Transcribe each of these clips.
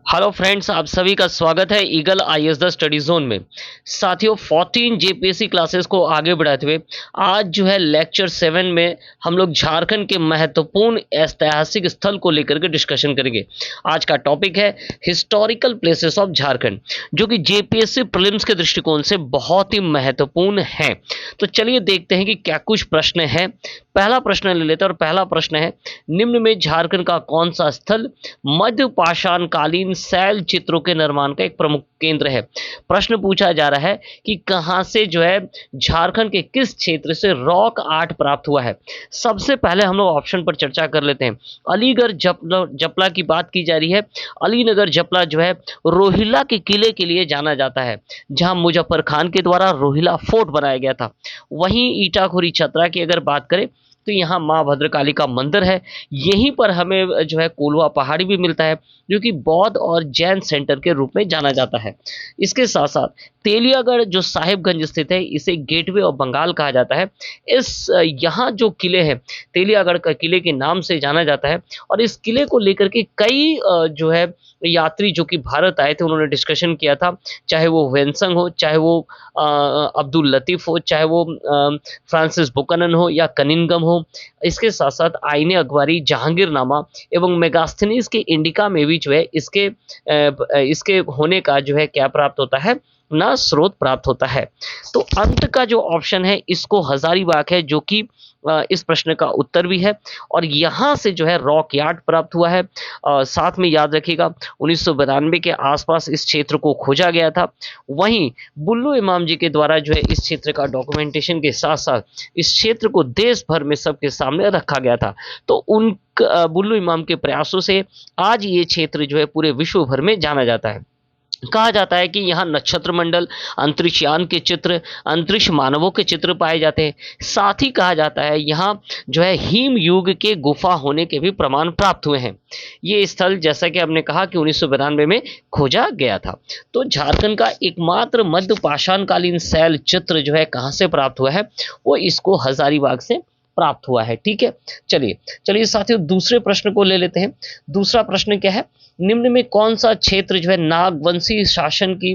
Hello friends, आप सभी का स्वागत है eagle IAS the study zone में। साथियों, 14 जेपीएससी क्लासेस को आगे बढ़ाते हुए आज जो है लेक्चर 7 में हम लोग झारखंड के महत्वपूर्ण ऐतिहासिक स्थल को लेकर के डिस्कशन करेंगे। आज का टॉपिक है हिस्टोरिकल प्लेसेस ऑफ झारखंड, जो कि जेपीएससी प्रीलिम्स के दृष्टिकोण से बहुत ही महत्वपूर्ण है। तो चलिए देखते हैं कि क्या कुछ प्रश्न है। पहला प्रश्न ले लेते हैं और पहला प्रश्न है, निम्न में झारखंड का कौन सा स्थल मध्य पाषाण कालीन शैल चित्रों के निर्माण का एक प्रमुख केंद्र है। प्रश्न पूछा जा रहा है कि कहां से जो है झारखंड के किस क्षेत्र से रॉक आर्ट प्राप्त हुआ है। सबसे पहले हम लोग ऑप्शन पर चर्चा कर लेते हैं। अलीगढ़ जपला की बात की जा रही है। अलीनगर जपला जो है रोहिला के किले के लिए जाना जाता है, जहां मुजफ्फर खान के द्वारा रोहिला फोर्ट बनाया गया था। वहीं ईटाखुरी चतरा की अगर बात करें तो यहाँ माँ भद्रकाली का मंदिर है। यहीं पर हमें जो है कोल्हुआ पहाड़ी भी मिलता है, जो कि बौद्ध और जैन सेंटर के रूप में जाना जाता है। इसके साथ साथ तेलियागढ़ जो साहिबगंज स्थित है, इसे गेटवे ऑफ बंगाल कहा जाता है। इस यहाँ जो किले हैं, तेलियागढ़ का किले के नाम से जाना जाता है। और इस किले को लेकर के कई जो है यात्री जो कि भारत आए थे, उन्होंने डिस्कशन किया था। चाहे वो वेंसंग हो, चाहे वो अब्दुल लतीफ हो, चाहे वो फ्रांसिस बुकनन हो या कनिंगम हो। इसके साथ साथ आईने अखबारी, जहांगीरनामा एवं मेगास्थनीज के इंडिका में भी जो है इसके होने का जो है क्या प्राप्त होता है ना, स्रोत प्राप्त होता है। तो अंत का जो ऑप्शन है इसको हजारीबाग है, जो कि इस प्रश्न का उत्तर भी है। और यहाँ से जो है रॉक यार्ड प्राप्त हुआ है। साथ में याद रखिएगा 1992 के आसपास इस क्षेत्र को खोजा गया था। वहीं बुल्लू इमाम जी के द्वारा जो है इस क्षेत्र का डॉक्यूमेंटेशन के साथ साथ इस क्षेत्र को देश भर में सबके सामने रखा गया था। तो उन बुल्लू इमाम के प्रयासों से आज ये क्षेत्र जो है पूरे विश्व भर में जाना जाता है। कहा जाता है कि यहाँ नक्षत्र मंडल, अंतरिक्षयान के चित्र, अंतरिक्ष मानवों के चित्र पाए जाते हैं। साथ ही कहा जाता है यहाँ जो है हिम युग के गुफा होने के भी प्रमाण प्राप्त हुए हैं। ये स्थल जैसा कि हमने कहा कि 1992 में खोजा गया था। तो झारखंड का एकमात्र मध्य पाषाणकालीन शैल चित्र जो है कहाँ से प्राप्त हुआ है, वो इसको हजारीबाग से प्राप्त हुआ है। ठीक है, चलिए चलिए साथियों दूसरे प्रश्न को ले लेते हैं। दूसरा प्रश्न क्या है, निम्न में कौन सा क्षेत्र जो है नागवंशी शासन की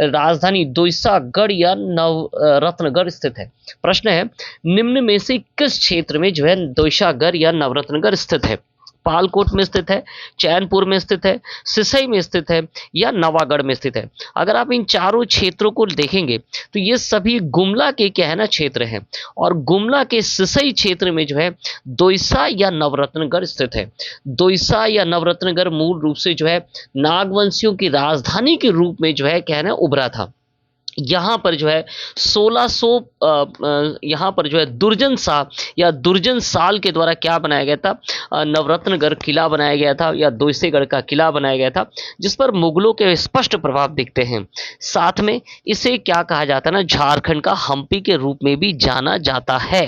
राजधानी दोईसागढ़ या नवरत्नगढ़ स्थित है। प्रश्न है, निम्न में से किस क्षेत्र में जो है दोईसागढ़ या नवरत्नगढ़ स्थित है। पालकोट में स्थित है, चैनपुर में स्थित है, सिसई में स्थित है या नवागढ़ में स्थित है। अगर आप इन चारों क्षेत्रों को देखेंगे तो ये सभी गुमला के क्या है ना क्षेत्र हैं। और गुमला के सिसई क्षेत्र में जो है दोईसा या नवरत्नगढ़ स्थित है। दोईसा या नवरत्नगढ़ मूल रूप से जो है नागवंशियों की राजधानी के रूप में जो है क्या है ना उभरा था। यहाँ पर जो है 1600 यहाँ पर जो है दुर्जन शाह या दुर्जन साल के द्वारा क्या बनाया गया था, नवरत्नगढ़ किला बनाया गया था या दोईसेगढ़ का किला बनाया गया था, जिस पर मुगलों के स्पष्ट प्रभाव दिखते हैं। साथ में इसे क्या कहा जाता है ना, झारखंड का हम्पी के रूप में भी जाना जाता है।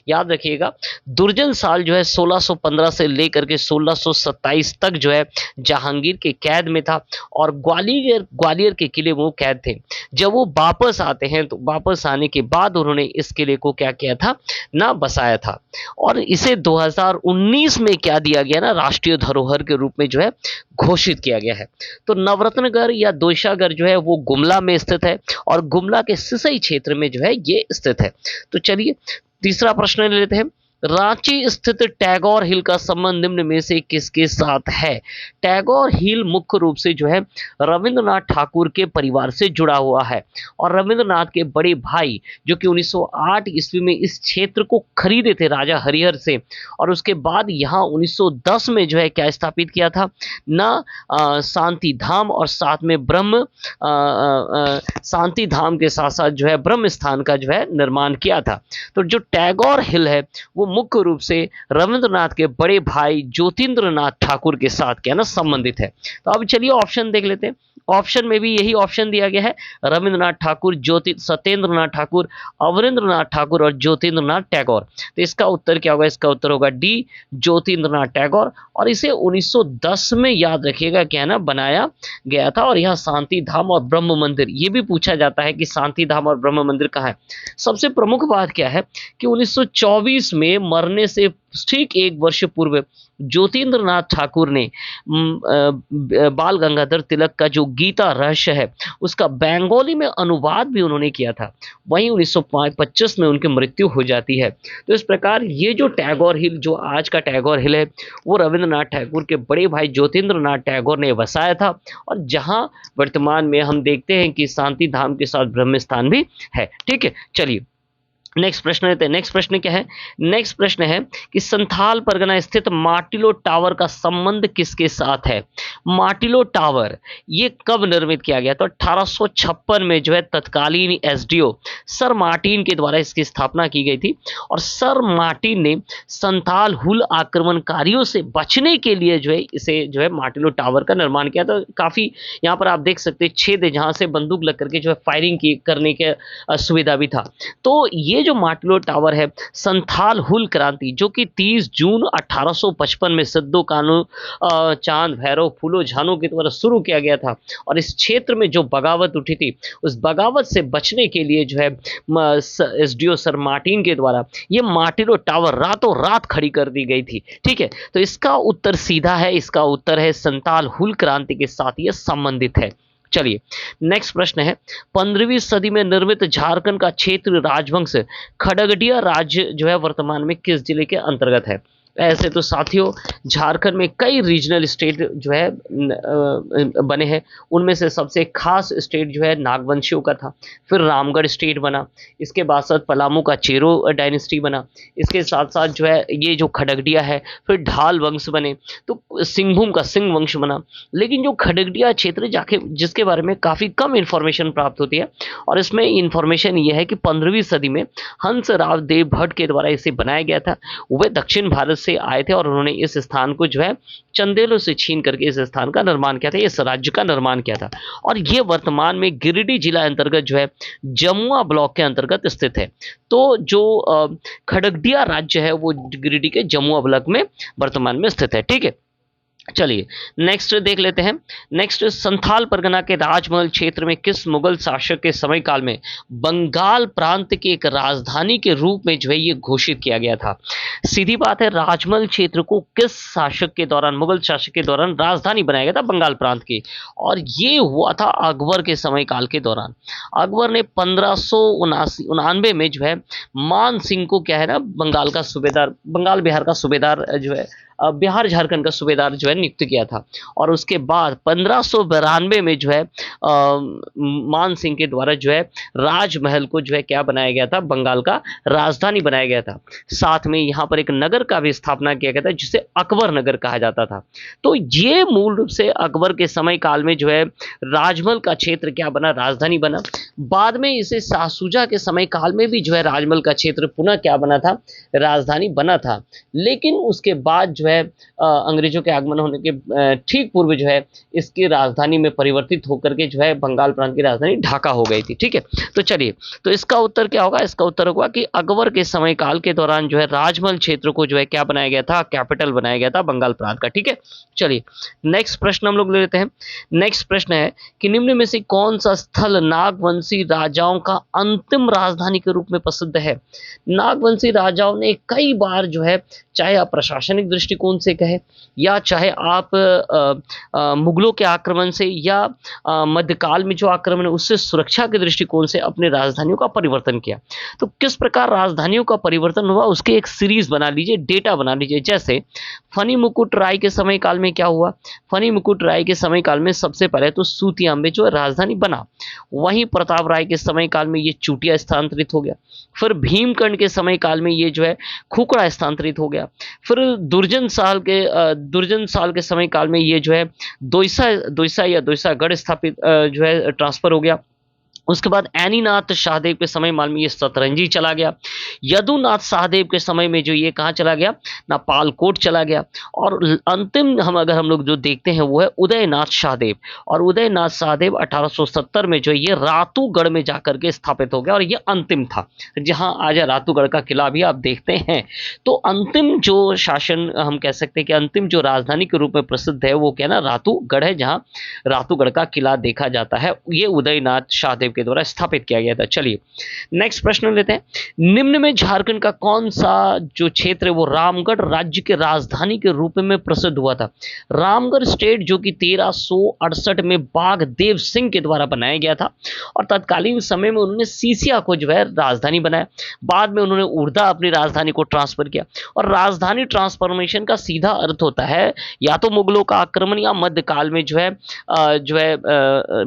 याद रखिएगा, दुर्जन साल जो है 1615 से लेकर के 1627 तक जो है जहांगीर के कैद में था और ग्वालियर के किले में वो कैद थे। जब वो वापस आते हैं तो वापस आने के बाद उन्होंने इस किले को क्या किया था ना, बसाया था। और इसे 2019 में क्या दिया गया ना, राष्ट्रीय धरोहर के रूप में जो है घोषित किया गया है। तो नवरत्नगढ़ या दोईसागढ़ जो है वो गुमला में स्थित है और गुमला के सिसई क्षेत्र में जो है ये स्थित है। तो चलिए तीसरा प्रश्न ले लेते हैं। रांची स्थित टैगोर हिल का संबंध निम्न में से किसके साथ है। टैगोर हिल मुख्य रूप से जो है रविंद्रनाथ ठाकुर के परिवार से जुड़ा हुआ है और रविंद्रनाथ के बड़े भाई जो कि 1908 ईस्वी में इस क्षेत्र को खरीदे थे राजा हरिहर से, और उसके बाद यहाँ 1910 में जो है क्या स्थापित किया था ना, शांति धाम और साथ में ब्रह्म शांति धाम के साथ साथ जो है ब्रह्म स्थान का जो है निर्माण किया था। तो जो टैगोर हिल है वो मुख्य रूप से रविंद्रनाथ के बड़े भाई ज्योतिन्द्रनाथ ठाकुर के साथ क्या ना संबंधित है। तो अब चलिए ऑप्शन देख लेते हैं। ऑप्शन में भी यही ऑप्शन दिया गया है, रविंद्रनाथ ठाकुर, सत्येंद्रनाथ ठाकुर, अवरेंद्रनाथ ठाकुर और ज्योतिन्द्रनाथ टैगोर। तो इसका उत्तर क्या होगा, इसका उत्तर होगा डी, ज्योतिन्द्रनाथ टैगोर। और इसे 1910 में याद रखिएगा क्या है ना बनाया गया था। और यहाँ शांति धाम और ब्रह्म मंदिर, ये भी पूछा जाता है कि शांति धाम और ब्रह्म मंदिर कहाँ है। सबसे प्रमुख बात क्या है कि 1924 में मरने से ठीक 1 वर्ष पूर्व ज्योतिन्द्र नाथ ठाकुर ने बाल गंगाधर तिलक का जो गीता रहस्य है उसका बंगाली में अनुवाद भी उन्होंने किया था। वहीं 1925 में उनकी मृत्यु हो जाती है। तो इस प्रकार ये जो टैगोर हिल, जो आज का टैगोर हिल है, वो रविंद्रनाथ टैगोर के बड़े भाई ज्योतिन्द्र नाथ टैगोर ने बसाया था, और जहां वर्तमान में हम देखते हैं कि शांति धाम के साथ ब्रह्म स्थान भी है। ठीक है, चलिए नेक्स्ट प्रश्न लेते हैं। नेक्स्ट प्रश्न क्या है? नेक्स्ट प्रश्न है कि संथाल परगना स्थित माटिलो टावर का संबंध किसके साथ है? माटिलो टावर ये कब निर्मित किया गया? तो 1856 में जो है तत्कालीन एसडीओ सर मार्टिन के द्वारा इसकी स्थापना की गई थी, और सर मार्टिन ने संथाल हुल आक्रमणकारियों से बचने के लिए जो है इसे जो है माटिलो टावर का निर्माण किया। तो काफी यहाँ पर आप देख सकते हैं छेद है जहां से बंदूक लग करके जो है फायरिंग की करने के सुविधा भी था। तो ये जो माटिलो टावर है संथाल हुल क्रांति जो कि 30 जून 1855 में सिद्धो कानू चांद भैरव फूलो झानो के द्वारा शुरू किया गया था, और इस क्षेत्र में जो बगावत उठी थी उस बगावत से बचने के लिए जो है एसडीओ सर मार्टिन के द्वारा ये माटिलो टावर रातों रात खड़ी कर दी गई थी। ठीक है, तो इसका उत्तर सीधा है, इसका उत्तर है संथाल हुल क्रांति के साथ ये संबंधित है। चलिए नेक्स्ट प्रश्न है, 15वीं सदी में निर्मित झारखंड का क्षेत्र राजवंश खड़गडिया राज्य जो है वर्तमान में किस जिले के अंतर्गत है? ऐसे तो साथियों झारखंड में कई रीजनल स्टेट जो है बने हैं, उनमें से सबसे खास स्टेट जो है नागवंशियों का था। फिर रामगढ़ स्टेट बना, इसके बाद साथ पलामू का चेरो डायनेस्टी बना, इसके साथ साथ जो है ये जो खड़गडिया है, फिर ढाल वंश बने, तो सिंहभूम का सिंह वंश बना। लेकिन जो खड़गडिया क्षेत्र जाके जिसके बारे में काफ़ी कम इंफॉर्मेशन प्राप्त होती है, और इसमें इंफॉर्मेशन ये है कि 15वीं सदी में हंस राव देव भट्ट के द्वारा इसे बनाया गया था। वह दक्षिण भारत से आए थे और उन्होंने इस स्थान को जो है चंदेलों से छीन करके इस स्थान का निर्माण किया था, इस राज्य का निर्माण किया था, और ये वर्तमान में गिरिडीह जिला अंतर्गत जो है जमुआ ब्लॉक के अंतर्गत स्थित है। तो जो खड़गडिया राज्य है वो गिरिडीह के जमुआ ब्लॉक में वर्तमान में स्थित है। ठीक है, चलिए नेक्स्ट देख लेते हैं। नेक्स्ट, संथाल परगना के राजमहल क्षेत्र में किस मुगल शासक के समय काल में बंगाल प्रांत की एक राजधानी के रूप में जो है ये घोषित किया गया था? सीधी बात है, राजमहल क्षेत्र को किस शासक के दौरान, मुगल शासक के दौरान राजधानी बनाया गया था बंगाल प्रांत की, और ये हुआ था अकबर के समय काल के दौरान। अकबर ने 1599 में जो है मान सिंह को क्या है ना बंगाल का सूबेदार, बंगाल बिहार का सूबेदार जो है बिहार झारखंड का सूबेदार जो है नियुक्त किया था, और उसके बाद 1592 में जो है मान सिंह के द्वारा जो है राजमहल को जो है क्या बनाया गया था, बंगाल का राजधानी बनाया गया था। साथ में यहाँ पर एक नगर का भी स्थापना किया गया था जिसे अकबर नगर कहा जाता था। तो ये मूल रूप से अकबर के समय काल में जो है राजमहल का क्षेत्र क्या बना, राजधानी बना। बाद में इसे शाह शुजा के समय काल में भी जो है राजमहल का क्षेत्र पुनः क्या बना था, राजधानी बना था। लेकिन उसके बाद जो है अंग्रेजों के आगमन होने के ठीक पूर्व जो है इसकी राजधानी में परिवर्तित होकर के जो है बंगाल प्रांत की राजधानी ढाका हो गई थी। ठीक है, तो चलिए, तो इसका उत्तर क्या होगा? इसका उत्तर होगा कि अकबर के समय काल के दौरान जो है राजमहल क्षेत्र को जो है क्या बनाया गया था, कैपिटल बनाया गया था बंगाल प्रांत का। ठीक है, चलिए नेक्स्ट प्रश्न हम लोग ले लेते हैं। नेक्स्ट प्रश्न है कि निम्न में से कौन सा स्थल नागवंशी राजाओं का अंतिम राजधानी के रूप में प्रसिद्ध है? नागवंशी राजाओं ने कई बार जो है, चाहे आप प्रशासनिक दृष्टिकोण से कहें या चाहे आप मुगलों के आक्रमण से या मध्यकाल में जो आक्रमण है उससे सुरक्षा के दृष्टिकोण से अपने राजधानियों का परिवर्तन किया। तो किस प्रकार राजधानियों का परिवर्तन हुआ उसके एक सीरीज बना लीजिए, डेटा बना लीजिए। जैसे फनी मुकुट राय के समय काल में क्या हुआ? फनी मुकुट राय के समय काल में सबसे पहले तो सूतिया में जो है राजधानी बना, वहीं प्रताप राय के समय काल में ये चूटिया स्थानांतरित हो गया, फिर भीमकर्ण के समय काल में ये जो है खुकड़ा स्थानांतरित हो गया, फिर दुर्जन साल के समय काल में ये जो है दोईसा या दोईसागढ़ स्थापित जो है ट्रांसफर हो गया। उसके बाद ऐनीनाथ शाहदेव के समय में ये सतरंजी चला गया। यदुनाथ शाहदेव के समय में जो ये कहाँ चला गया, नापालकोट चला गया। और अंतिम अगर हम लोग जो देखते हैं वो है उदयनाथ शाहदेव, और उदयनाथ शाहदेव 1870 में जो ये रातूगढ़ में जाकर के स्थापित हो गया, और ये अंतिम था जहाँ आज रातूगढ़ का किला भी आप देखते हैं। तो अंतिम जो शासन हम कह सकते हैं कि अंतिम जो राजधानी के रूप में प्रसिद्ध है वो क्या ना रातूगढ़ है, जहाँ रातूगढ़ का किला देखा जाता है, ये उदयनाथ शाहदेव के द्वारा स्थापित किया गया था। चलिए नेक्स्ट प्रश्न लेते हैं। निम्न में झारखंड का कौन सा जो क्षेत्र है वो रामगढ़ राज्य के राजधानी के रूप में प्रसिद्ध हुआ था? रामगढ़ स्टेट जो कि 1368 में बाघ देव सिंह के द्वारा बनाया गया था और तत्कालीन समय में उन्होंने सीसिया को जो है राजधानी बनाया। बाद में उन्होंने उर्दा अपनी राजधानी को ट्रांसफर किया और राजधानी ट्रांसफॉर्मेशन का सीधा अर्थ होता है या तो मुगलों का आक्रमण या मध्यकाल में जो है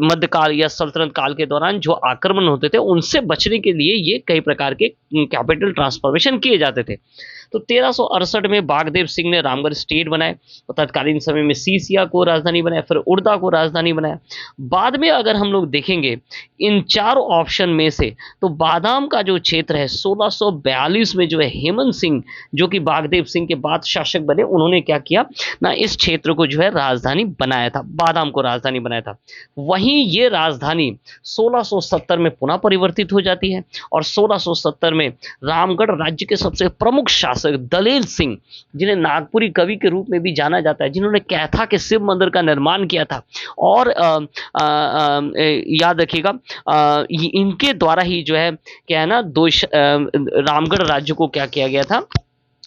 मध्यकाल या सल्तनत काल के दौरान जो आक्रमण होते थे उनसे बचने के लिए ये कई प्रकार के कैपिटल ट्रांसफॉर्मेशन किए जाते थे। तो 1368 में बागदेव सिंह ने रामगढ़ स्टेट बनाए और तत्कालीन समय में सीसिया को राजधानी बनाया, फिर उर्दा को राजधानी बनाया। बाद में अगर हम लोग देखेंगे इन चारों ऑप्शन में से तो बादाम का जो क्षेत्र है 1642 में जो है हेमंत सिंह जो कि बागदेव सिंह के बाद शासक बने, उन्होंने क्या किया ना, इस क्षेत्र को जो है राजधानी बनाया था, बादाम को राजधानी बनाया था। वहीं ये राजधानी 1670 में पुनः परिवर्तित हो जाती है और 1670 में रामगढ़ राज्य के सबसे प्रमुख शासक दलेल सिंह, जिन्हें नागपुरी कवि के रूप में भी जाना जाता है, जिन्होंने कैथा के शिव मंदिर का निर्माण किया था और याद रखिएगा इनके द्वारा ही जो है क्या है ना रामगढ़ राज्य को क्या किया गया था,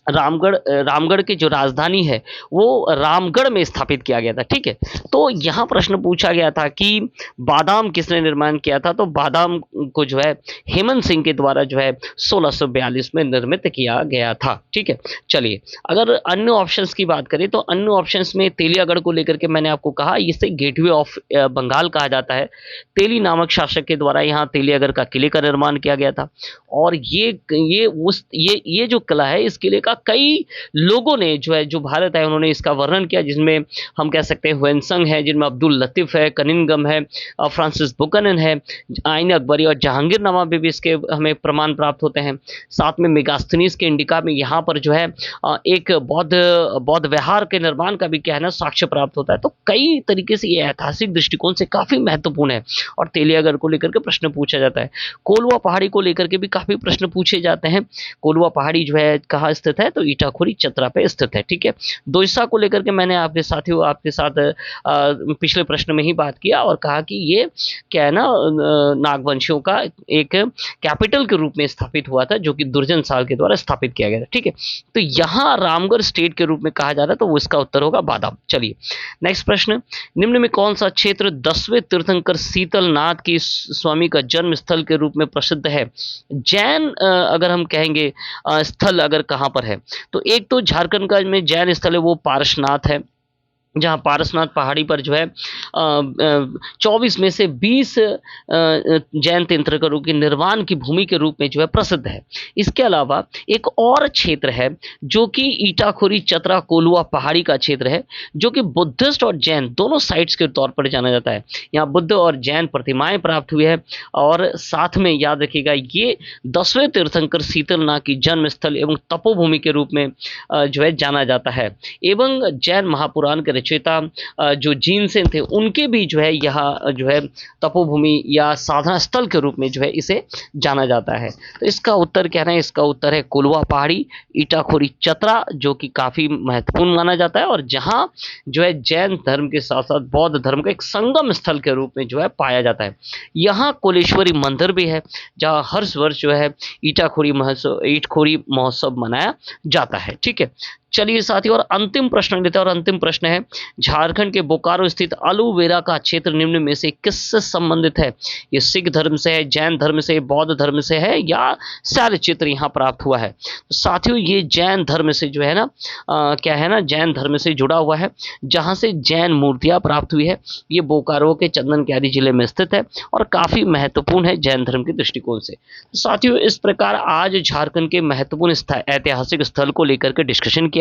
रामगढ़ की जो राजधानी है वो रामगढ़ में स्थापित किया गया था। ठीक है, तो यहाँ प्रश्न पूछा गया था कि बादाम किसने निर्माण किया था, तो बादाम को जो है हेमंत सिंह के द्वारा जो है 1642 में निर्मित किया गया था। ठीक है, चलिए अगर अन्य ऑप्शंस की बात करें तो अन्य ऑप्शंस में तेलियागढ़ को लेकर के मैंने आपको कहा इसे गेटवे ऑफ बंगाल कहा जाता है। तेली नामक शासक के द्वारा यहाँ तेलियागढ़ का किले का निर्माण किया गया था और ये जो किला है इस किले का कई लोगों ने जो है जो भारत है उन्होंने इसका वर्णन किया, जिसमें हम कह सकते हैं ह्वेनसंग है, जिनमें अब्दुल लतीफ है, कनिंगम है, फ्रांसिस बुकनन है, आइन अकबरी और जहांगीरनामा में भी इसके हमें प्रमाण प्राप्त होते हैं। साथ में मेगास्थनीज के इंडिका में यहाँ पर जो है एक बौद्ध विहार के निर्माण का भी क्या है ना साक्ष्य प्राप्त होता है। तो कई तरीके से ये ऐतिहासिक दृष्टिकोण से काफी महत्वपूर्ण है और तेलियागढ़ को लेकर के प्रश्न पूछा जाता है। कोलवा पहाड़ी को लेकर के भी काफी प्रश्न पूछे जाते हैं। कोलवा पहाड़ी जो है कहाँ स्थित है, तो ईटाखोरी चतरा पे स्थित है। ठीक है, दोईसा को लेकर के मैंने आपके साथ पिछले प्रश्न में ही बात किया और कहा कि ये क्या है ना नागवंशियों का एक कैपिटल के रूप में स्थापित हुआ था जो कि दुर्जन साल के द्वारा स्थापित किया गया था। ठीक है, तो यहाँ रामगढ़ स्टेट के रूप में कहा जा रहा है तो वो इसका उत्तर होगा बादाम। चलिए नेक्स्ट प्रश्न, निम्न में कौन सा क्षेत्र 10वें तीर्थंकर शीतलनाथ की स्वामी का जन्म स्थल के रूप में प्रसिद्ध है? जैन अगर हम कहेंगे स्थल अगर कहाँ पर है तो एक तो झारखंड का में जैन स्थल है वो पारसनाथ है, जहाँ पारसनाथ पहाड़ी पर जो है 24 में से 20 जैन तीर्थंकरों की निर्वाण की भूमि के रूप में जो है प्रसिद्ध है। इसके अलावा एक और क्षेत्र है जो कि ईटाखोरी चतरा कोलुआ पहाड़ी का क्षेत्र है जो कि बुद्धिस्ट और जैन दोनों साइट्स के तौर पर जाना जाता है। यहाँ बुद्ध और जैन प्रतिमाएं प्राप्त हुई है और साथ में याद रखिएगा ये 10वें तीर्थंकर शीतलनाथ की जन्म स्थल एवं तपोभूमि के रूप में जो है जाना जाता है। एवं जैन महापुराण के रचयिता जो जीनसेन थे उनके भी जो है यहाँ जो है तपोभूमि या साधना स्थल के रूप में जो है इसे जाना जाता है। तो इसका उत्तर क्या है, इसका उत्तर है कोलवा पहाड़ी ईटाखोरी चतरा जो कि काफी महत्वपूर्ण माना जाता है और जहाँ जो है जैन धर्म के साथ साथ बौद्ध धर्म का एक संगम स्थल के रूप में जो है पाया जाता है। यहाँ कोलेश्वरी मंदिर भी है जहाँ हर वर्ष जो है ईटाखोरी महोत्सव मनाया जाता है। ठीक है, चलिए साथियों और अंतिम प्रश्न लेते हैं और अंतिम प्रश्न है झारखंड के बोकारो स्थित अलुवेरा का क्षेत्र निम्न में से किससे संबंधित है? ये सिख धर्म से है, जैन धर्म से, बौद्ध धर्म से है या शैल चित्र यहाँ प्राप्त हुआ है? तो साथियों ये जैन धर्म से जो है ना क्या है ना जैन धर्म से जुड़ा हुआ है जहाँ से जैन मूर्तियाँ प्राप्त हुई है। ये बोकारो के चंदन क्यारी जिले में स्थित है और काफी महत्वपूर्ण है जैन धर्म के दृष्टिकोण से। तो साथियों इस प्रकार आज झारखंड के महत्वपूर्ण ऐतिहासिक स्थल को लेकर के डिस्कशन किया